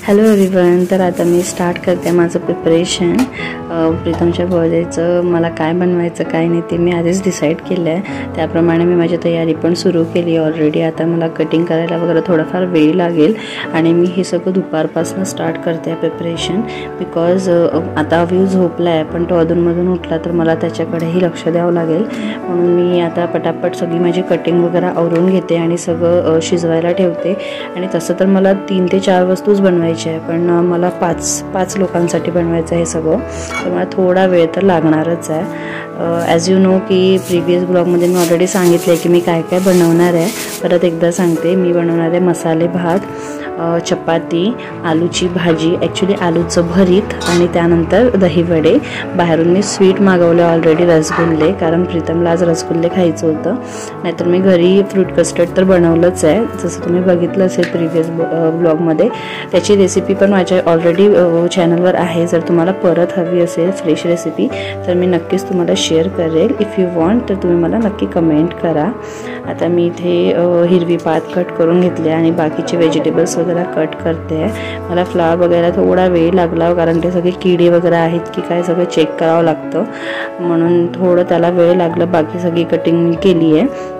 Hello everyone. तर आता मी start करते माझं प्रिपरेशन। प्रीतमच्या बर्थडेचं मला काय बनवायचं काय नाही ते मी आधीच डिसाईड केलं आहे, त्याप्रमाणे मी माझी तयारी पण सुरू केली ऑलरेडी। आता मला कटिंग करायला वगैरे थोडाफार वेळ लागेल आणि मी हे सगळं दुपारपासून स्टार्ट करते आहे प्रिपरेशन, बिकॉज आता अव्यू झोपला आहे पण तो अधूनमधून उठला तर मला त्याच्याकडेही लक्ष द्यावं लागेल, म्हणून मी आता पटापट सगळी माझी कटिंग वगैरे आवरून घेते आणि सगळं शिजवायला ठेवते। आणि तसं तर मला 3 ते 4 वस्तूच बनवायची आहे, पण मला 5 लोकांसाठी बनवायचं आहे हे सगळं, तर मला थोडा वेळ तर लागणारच आहे। ॲज यू नो की प्रिव्हियस ब्लॉगमध्ये मी ऑलरेडी सांगितलं आहे की मी काय काय बनवणार आहे। परत एकदा सांगते, मी बनवणार आहे मसाले भात, चपाती, आलूची भाजी, ॲक्च्युली आलूचं भरीत आणि त्यानंतर दही वडे। बाहेरून मी स्वीट मागवले ऑलरेडी, रसगुल्ले, कारण प्रीतमला आज रसगुल्ले खायचं होतं, नाहीतर मी घरी फ्रूट कस्टर्ड तर बनवलंच आहे जसं तुम्ही बघितलं असेल प्रिव्हियस ब्लॉगमध्ये। त्याची रेसिपी पण माझ्या ऑलरेडी चॅनलवर आहे, जर तुम्हाला परत हवी असेल फ्रेश रेसिपी तर मी नक्कीच तुम्हाला शेअर करेल। इफ यू वॉन्ट तर तुम्ही मला नक्की कमेंट करा। आता मी इथे हिरवी पात कट करून घेतली आणि बाकीचे व्हेजिटेबल्स वगैरे कट करते आहे। मला फ्लावर वगैरे थोडा वेळ लागला, कारण ते सगळे किडे वगैरे आहेत की काय सगळं चेक करावं लागतं, म्हणून थोडं त्याला वेळ लागला। बाकी सगळी कटिंग मी केली आहे।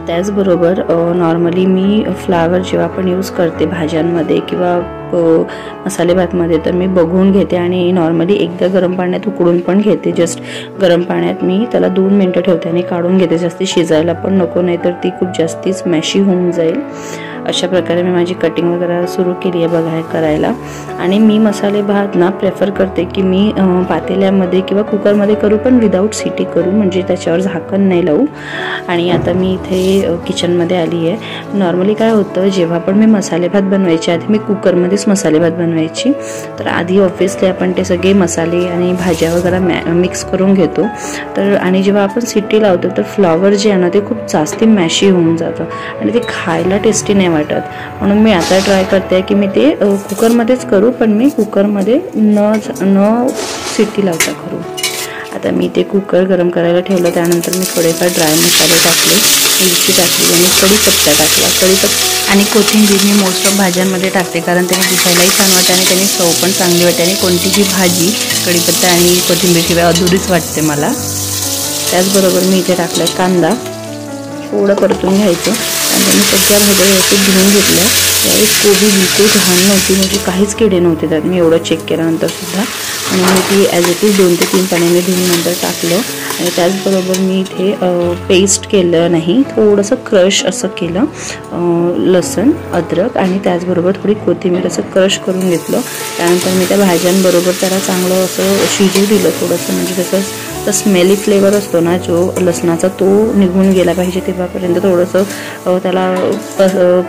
त्याचबरोबर नॉर्मली मी फ्लावर जेव्हा पण यूज करते भाज्यांमध्ये किंवा मसाले भातमध्ये तर मी बघून घेते आणि नॉर्मली एकदा गरम पाण्यात उकळून पण घेते। जस्ट गरम पाण्यात मी त्याला 2 मिनिटं ठेवते आणि काढून घेते, जास्ती शिजायला पण नको, नाही तर ती खूप जास्तीच मॅशी होऊन जाईल। अशा प्रकारे मी माझी कटिंग वगैरे सुरू केली आहे करायला। आणि मी मसाले भात ना प्रेफर करते की मी पातेल्यामध्ये किंवा कुकरमध्ये करू, पण विदाऊट सिटी करू, म्हणजे त्याच्यावर झाकण नाही लावू। आणि आता मी इथे किचनमध्ये आली आहे। नॉर्मली काय होतं, जेव्हा पण मी मसाले भात बनवायचे आधी मी कुकरमध्येच मसाले भात बनवायची, तर आधी ऑब्व्हियसली आपण ते सगळे मसाले आणि भाज्या वगैरे मिक्स करून घेतो, तर आणि जेव्हा आपण सिटी लावतो तर फ्लॉवर जे आहे ना ते खूप जास्ती मॅशी होऊन जातं आणि ते खायला टेस्टी नाही वाटत, म्हणून मी आता ट्राय करते की मी ते कुकरमध्येच करू, पण मी कुकरमध्ये न सिटी लावता करू। आता मी ते कुकर गरम करायला ठेवलं, त्यानंतर मी थोडेफार ड्राय मसाले टाकले, मिरची टाकली आणि कढीपत्ता टाकला। आणि कोथिंबीर मी मोस्ट ऑफ भाज्यांमध्ये टाकते, कारण त्याने दिसायलाही छान वाटते आणि त्याने चव पण चांगली वाटते, आणि कोणतीही भाजी कढीपत्ता आणि कोथिंबीरशिवाय अधुरीच वाटते मला। त्याचबरोबर मी इथे टाकलं कांदा, थोडं परतून घ्यायचं, आणि मी सगळ्या भाज्या व्यवस्थित धुवून घेतल्या। त्यावेळेस कोबी बिलकुल घाण नव्हती, म्हणजे काहीच किडे नव्हते त्यात, मी एवढं चेक केल्यानंतर सुद्धा, आणि मी ती ॲज इट इज 2 ते 3 पाण्याने धुवून नंतर टाकलं। आणि त्याचबरोबर मी इथे पेस्ट केलं नाही, थोडंसं क्रश असं केलं लसूण, अद्रक आणि त्याचबरोबर थोडी कोथिंबीर असं क्रश करून घेतलं। त्यानंतर मी त्या भाज्यांबरोबर त्याला चांगलं असं शिजू दिलं थोडंसं, म्हणजे त्याचा स्मेली फ्लेवर असतो ना जो लसणाचा तो निघून गेला पाहिजे तेव्हापर्यंत थोडंसं त्याला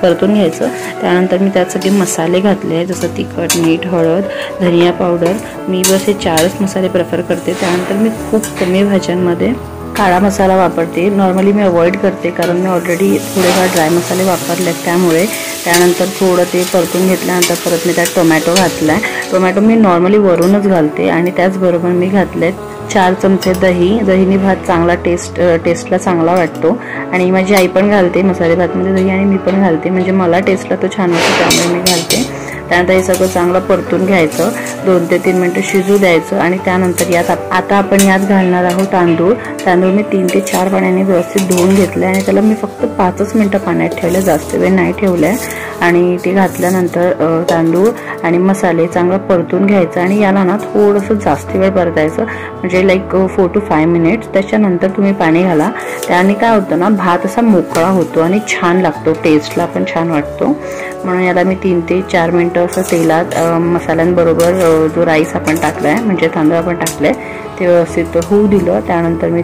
परतून घ्यायचं। त्यानंतर मी त्यात सगळे मसाले घातले, जसं तिखट, मीठ, हळद, धनिया पावडर, मी बस हे 4च मसाले प्रेफर करते। त्यानंतर मी खूप कमी भाज्यांमध्ये काळा मसाला वापरते, नॉर्मली मी अवॉइड करते कारण मी ऑलरेडी थोडेफार ड्राय मसाले वापरले त्यामुळे। त्यानंतर थोडं ते परतून घेतल्यानंतर परत मी त्यात टोमॅटो घातला आहे, टोमॅटो मी नॉर्मली वरूनच घालते। आणि त्याचबरोबर मी घातले 4 चमचे दही, दहीने भात चांगला टेस्टला चांगला वाटतो, आणि माझी आई पण घालते मसाले भातमध्ये दही आणि मी पण घालते, म्हणजे मला टेस्टला तो छान वाटतो त्यामुळे मी घालते। त्यानंतर हे सगळं चांगलं परतून घ्यायचं, 2 ते 3 मिनिटं शिजू द्यायचं। आणि त्यानंतर आता आपण यात घालणार आहोत तांदूळ मी 3 ते 4 पाण्याने व्यवस्थित धुवून घेतले आणि त्याला मी फक्त 5च मिनिटं पाण्यात ठेवलं, जास्त वेळ नाही ठेवलं। आणि ते घातल्यानंतर तांदूळ आणि मसाले चांगलं परतून घ्यायचं, आणि याला ना थोडंसं जास्त वेळ परतायचं, म्हणजे लाईक 4 to 5 मिनिट्स। त्याच्यानंतर तुम्ही पाणी घाला, त्याने काय होतं ना भात असा मोकळा होतो आणि छान लागतो, टेस्टला पण छान वाटतो, म्हणून याला मी 3 ते 4 मिनिटं असं तेलात मसाल्यांबरोबर जो राईस आपण टाकलाय म्हणजे तांदूळ आपण टाकले ते व्यवस्थित होऊ दिलं। त्यानंतर मी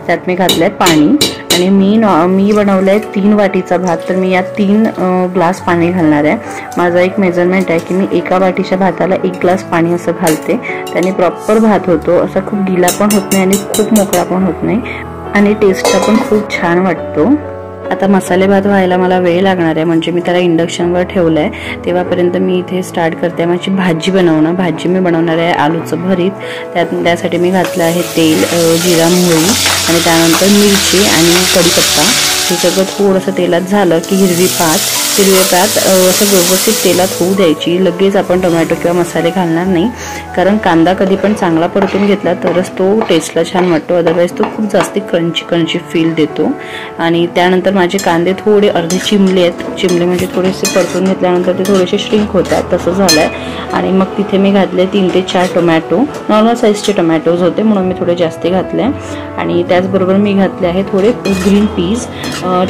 त्यात मी घातलंय पाणी, आणि मी बनवलंय 3 वाटीचा भात, तर मी यात 3 ग्लास पाणी घालणार आहे। माझा एक मेजरमेंट आहे की मी एका वाटीच्या भाताला 1 ग्लास पाणी असं घालते, त्याने प्रॉपर भात होतो, असा खूप गिला पण होत नाही आणि खूप मोकळा पण होत नाही, आणि टेस्टला पण खूप छान वाटतो। आता मसाले भात व्हायला मला वेळ लागणार आहे, म्हणजे मी त्याला इंडक्शनवर ठेवलं आहे, तेव्हापर्यंत मी इथे स्टार्ट करते माझी भाजी बनवणं। भाजी मी बनवणार आहे आलूचं भरीत, त्यासाठी मी घातलं आहे तेल, जिरा, मोहरी आणि त्यानंतर मिरची आणि कढीपत्ता। हे सगळं थोडंसं तेलात झालं की हिरवी पात हिरव्या पात असं व्यवस्थित तेलात होऊ द्यायची. लगेच आपण टोमॅटो किंवा मसाले घालणार नाही, कारण कांदा कधी पण चांगला परतून घेतला तरच तो टेस्टला छान वाटतो, अदरवाईज तो खूप जास्ती क्रंची फील देतो. आणि त्यानंतर माझे कांदे थोडे अर्धे चिमले म्हणजे थोडेसे परतून घेतल्यानंतर ते थोडेसे श्रिंक होतात, तसं झालं आहे. आणि मग तिथे मी घातले 3 ते 4 टोमॅटो, नॉर्मल साईजचे टोमॅटोज होते म्हणून मी थोडे जास्ती घातले. आणि त्याचबरोबर मी घातले आहे थोडे ग्रीन पीस,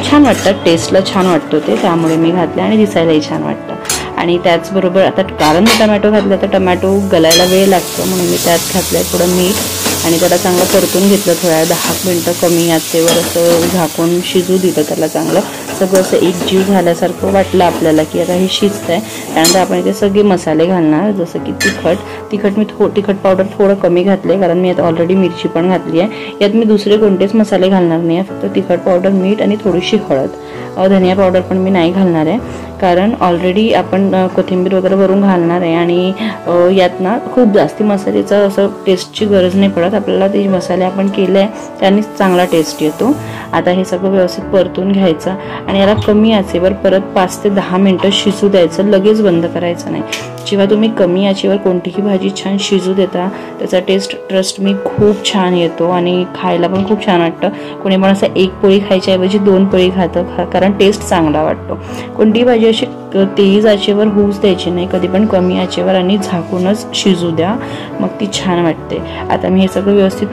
छान वाटतात, टेस्टला छान वाटतो ते, त्यामुळे मी घातले आणि दिसायलाही छान वाटतं. आणि त्याचबरोबर आता कारण मी टोमॅटो घातला तर टोमॅटो गलायला वेळ लागतो म्हणून मी त्यात घातलं आहे थोडं मीठ आणि त्याला चांगलं परतून घेतलं. थोड्या 10 मिनटं कमी आचेवर असं झाकून शिजू दिलं त्याला. चांगलं सगळं असं एकजीव झाल्यासारखं वाटलं आपल्याला की आता हे शिजतं आहे. त्यानंतर आपण इथे सगळे मसाले घालणार, जसं की तिखट मी तिखट पावडर थोडं कमी घातले, कारण मी यात ऑलरेडी मिरची पण घातली आहे. यात मी दुसरे कोणतेच मसाले घालणार नाही आहे, फक्त तिखट पावडर, मीठ आणि थोडीशी हळद. धनिया पावडर पण मी नाही घालणार आहे, कारण ऑलरेडी आपण कोथिंबीर वगैरे वरून घालणार आहे. आणि यात ना खूप जास्ती मसाल्याचं असं टेस्टची गरज नाही पडत आपल्याला. ते मसाले आपण केले आहे त्यानेच चांगला टेस्ट येतो. आता हे सगळं व्यवस्थित परतून घ्यायचं आणि याला कमी आचेवर परत 5 ते 10 मिनटं शिजू द्यायचं, लगेच बंद करायचं नाही. जेव्हा तुम्ही कमी आचेवर कोणतीही भाजी छान शिजू देता त्याचा टेस्ट ट्रस्ट मी खूप छान येतो आणि खायला पण खूप छान वाटतं. कोणी पण असं 1 पोळी खायच्या ऐवजी 2 पोळी खातं, कारण टेस्ट चांगला वाटतो. कोणतीही भाजी अशी तेज आचेवर होऊच द्यायची नाही, कधी पण कमी आचेवर आणि झाकूनच शिजू द्या, मग ती छान वाटते. आता मी हे सगळं व्यवस्थित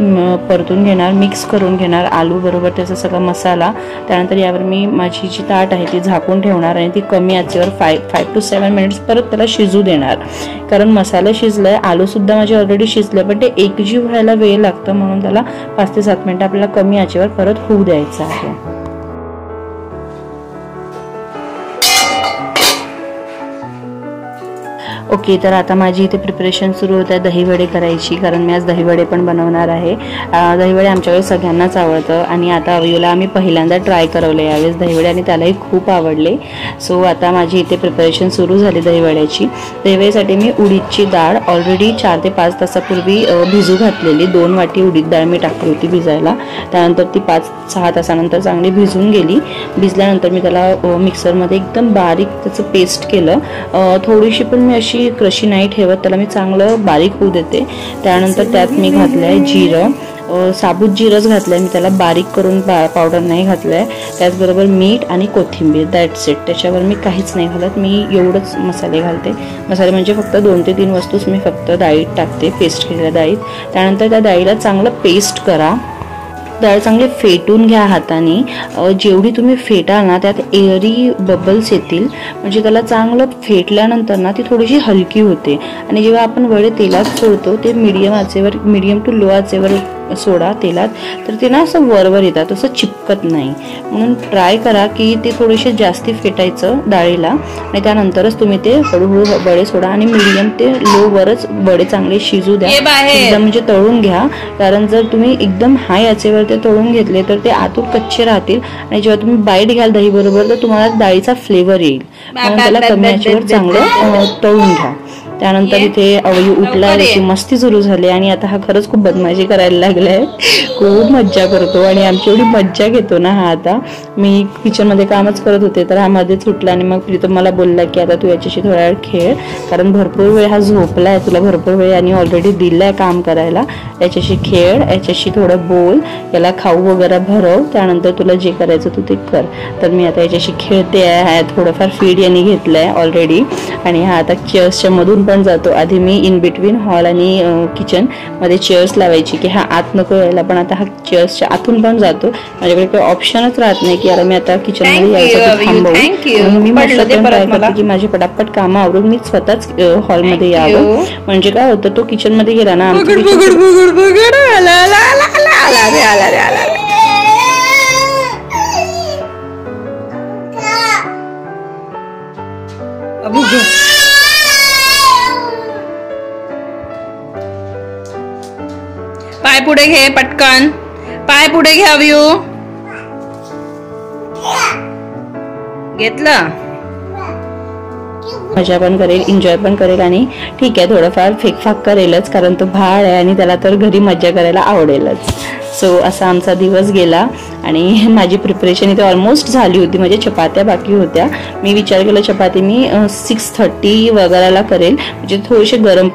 परतून घेणार, मिक्स करून घेणार आलू बरोबर त्याचा सगळा मसाला. त्यानंतर यावर मी माझी जी ताट आहे ती झाकून ठेवणार आणि ती कमी आचेवर 5 to 7 मिनिट्स परत त्याला शिजू देणार, कारण मसाला शिजलाय, आलू सुद्धा माझे ऑलरेडी शिजले, पण ते एकजीव व्हायला वेळ लागतं म्हणून त्याला 5 ते 7 मिनिटं आपल्याला कमी आचेवर परत होऊ द्यायचं आहे. ओके, तर आता माझी इथे प्रिपरेशन सुरू होत आहे दहीवडे करायची, कारण मी आज दहीवडे पण बनवणार आहे. दहीवडे आमच्याकडे सगळ्यांनाच आवडतं आणि आता अवयूला आम्ही पहिल्यांदा ट्राय करवले यावेळेस दहीवडे आणि त्यालाही खूप आवडले. सो आता माझी इथे प्रिपरेशन सुरू झाली दहीवड्याची. दहीवड्यासाठी मी उडीदची डाळ ऑलरेडी 4 ते 5 तासापूर्वी भिजू घातलेली. 2 वाटी उडीद डाळ मी टाकली होती भिजायला. त्यानंतर ती 5-6 तासानंतर चांगली भिजून गेली. भिजल्यानंतर मी त्याला मिक्सरमध्ये एकदम बारीक त्याचं पेस्ट केलं. थोडीशी पण मी अशी क्रशी नाही ठेवत, त्याला मी चांगलं बारीक होऊ देते. त्यानंतर त्यात मी घातलंय जिरं, साबूत जिरंच घातलंय मी, त्याला बारीक करून पावडर नाही घातलंय. त्याचबरोबर मीठ आणि कोथिंबीर, दॅट्स इट. त्याच्यावर मी काहीच नाही घालत, मी एवढंच मसाले घालते. मसाले म्हणजे फक्त 2 ते 3 वस्तूच मी फक्त डाळीत टाकते, पेस्ट केलेल्या डाळीत. त्यानंतर त्या डाळीला चांगलं पेस्ट करा. डाळ चांगली फेटून घ्या हाताने. जेवढी तुम्ही फेटाल ना त्यात एअरी बबल्स येतील, म्हणजे त्याला चांगलं फेटल्यानंतर ना ती थोडीशी हलकी होते. आणि जेव्हा आपण वडे तेलात सोडतो ते मीडियम टू लो आचेवर सोडा तेलात, तर ते ना असं वरवर येतात, असं चिपकत नाही. म्हणून ट्राय करा की ते थोडेसे जास्ती फेटायचं डाळीला आणि त्यानंतरच तुम्ही ते हळूहळू वडे सोडा आणि मीडियम ते लो वरच वडे चांगले शिजू द्या. एकदम म्हणजे तळून घ्या, कारण जर तुम्ही एकदम हाय आचेवर ते तळून घेतले तर ते आतून कच्चे राहतील आणि जेव्हा तुम्ही बाईट घ्याल दही बरोबर तर तुम्हाला डाळीचा फ्लेवर येईल. म्हणून त्याला कमी आचेवर चांगलं तळून घ्या. त्यानंतर इथे अवयू उठला, त्याची मस्ती सुरू झाली आणि आता हा खरंच खूप बदमाशी करायला लागलाय, खूप मज्जा करतो आणि आमची एवढी मज्जा घेतो ना हा. आता मी किचनमध्ये कामच करत होते तर हा मध्येच उठला आणि मग प्रीतम मला बोलला की आता तू याच्याशी थोडा वेळ खेळ, कारण भरपूर वेळ हा झोपलाय, तुला भरपूर वेळ आणि ऑलरेडी दिलाय काम करायला, याच्याशी खेळ, याच्याशी थोडं बोल, याला खाऊ वगैरे भरव, त्यानंतर तुला जे करायचं तू ते कर. तर मी आता याच्याशी खेळते आहे. थोडंफार फीड यांनी घेतलंय ऑलरेडी आणि हा आता चेअर्सच्या मधून पण जातो. आधी मी इन बिटवीन हॉल आणि किचन मध्ये चेअर्स लावायची की हा आत नको यायला, पण आता हा चेअर्सच्या आतून पण जातो. माझ्याकडे काही ऑप्शनच राहत नाही की याला मी आता किचन मध्ये यायसाठी थांबवू. मी म्हटलं ट्राय करते की माझे पटापट कामं आवरून मी स्वतःच हॉलमध्ये यावं, म्हणजे काय होतं तो किचन मध्ये गेला ना पाय पुढे घे पटकन, पाय पुढे घे अवयू. घेतलं मजा पण करेल, एन्जॉय पण करेल आणि ठीक आहे थोडंफार फेकफाक करेलच, कारण तो भाड आहे आणि त्याला तर घरी मजा करायला आवडेलच. सो असा आमचा दिवस गेला आणि माझी प्रिपरेशन इथे ऑलमोस्ट झाली होती. म्हणजे चपात्या बाकी होत्या. मी विचार केला चपाती मी 6:30 वगैरेला करेल, म्हणजे थोडीशी गरम पण